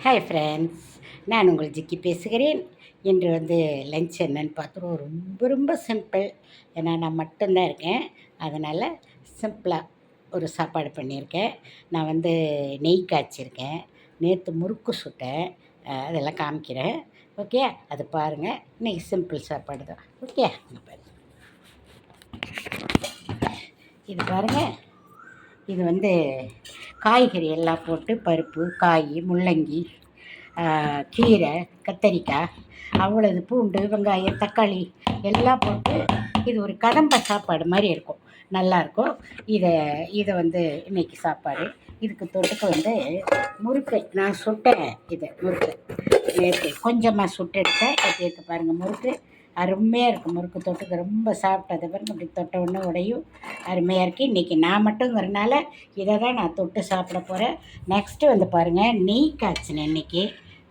Hi friends, நான் உங்கள் ஜிக்கி பேசுகிறேன். இன்று லஞ்ச் என்னன்னு பார்த்துருவோம். ரொம்ப ரொம்ப சிம்பிள். ஏன்னா நான் மட்டும்தான் இருக்கேன். அதனால் சிம்பிளாக ஒரு சாப்பாடு பண்ணியிருக்கேன். நான் நெய் காய்ச்சிருக்கேன். நேற்று முறுக்கு சுட்டேன். அதெல்லாம் காமிக்கிறேன். ஓகே, அது பாருங்கள். இன்றைக்கி சிம்பிள் சாப்பாடு தான். ஓகே, இங்கே பாருங்கள். இது பாருங்கள். இது காய்கறி எல்லாம் போட்டு பருப்பு, காய், முள்ளங்கி, கீரை, கத்தரிக்காய், அவ்வளவு பூண்டு, வெங்காயம், தக்காளி எல்லாம் போட்டு இது ஒரு கதம்ப சாப்பாடு மாதிரி இருக்கும். நல்லாயிருக்கும். இதை இதை இன்றைக்கி சாப்பாடு. இதுக்கு தொட்டுக்க முறுக்கு நான் சுட்டேன். முறுக்கு நேற்று கொஞ்சமாக சுட்டு எடுத்தேன். எப்படி இருக்கு பாருங்கள். முறுக்கு அருமையாக இருக்குது. முறுக்கு தொட்டுக்க ரொம்ப சாப்பிட்டது பாருங்க. அப்படி தொட்ட உடனே உடையும். அருமையாக இருக்குது. இன்றைக்கி நான் மட்டுங்கிறனால இதை தான் நான் தொட்டு சாப்பிட போகிறேன். நெக்ஸ்ட்டு பாருங்கள், நெய் காய்ச்சினேன் இன்றைக்கி.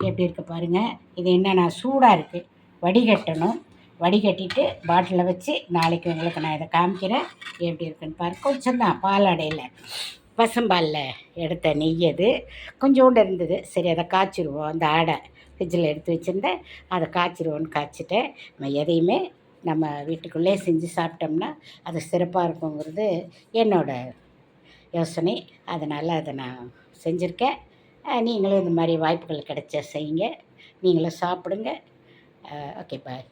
எப்படி இருக்குது பாருங்கள். இது என்னென்னா சூடாக இருக்குது. வடிகட்டணும். வடிகட்டிட்டு பாட்டிலில் வச்சு நாளைக்கு உங்களுக்கு நான் இதை காமிக்கிறேன். எப்படி இருக்குன்னு பாருங்கள். கொஞ்சம் தான் பாலாடையில் பசும்பாலில் எடுத்த நெய் அது கொஞ்சோண்டு இருந்தது. சரி, அதை காய்ச்சிடுவோம். அந்த ஆடை ஃப்ரிட்ஜில் எடுத்து வச்சுருந்தேன். அதை காய்ச்சிடுவோன்னு காய்ச்சிட்டேன். நம்ம எதையுமே நம்ம வீட்டுக்குள்ளே செஞ்சு சாப்பிட்டோம்னா அது சிறப்பாக இருக்குங்கிறது என்னோடய யோசனை. அதனால் அதை நான் செஞ்சுருக்கேன். நீங்களும் இந்த மாதிரி வாய்ப்புகள் கிடைச்சா செய்யுங்க. நீங்களும் சாப்பிடுங்க. ஓகே, பாய்.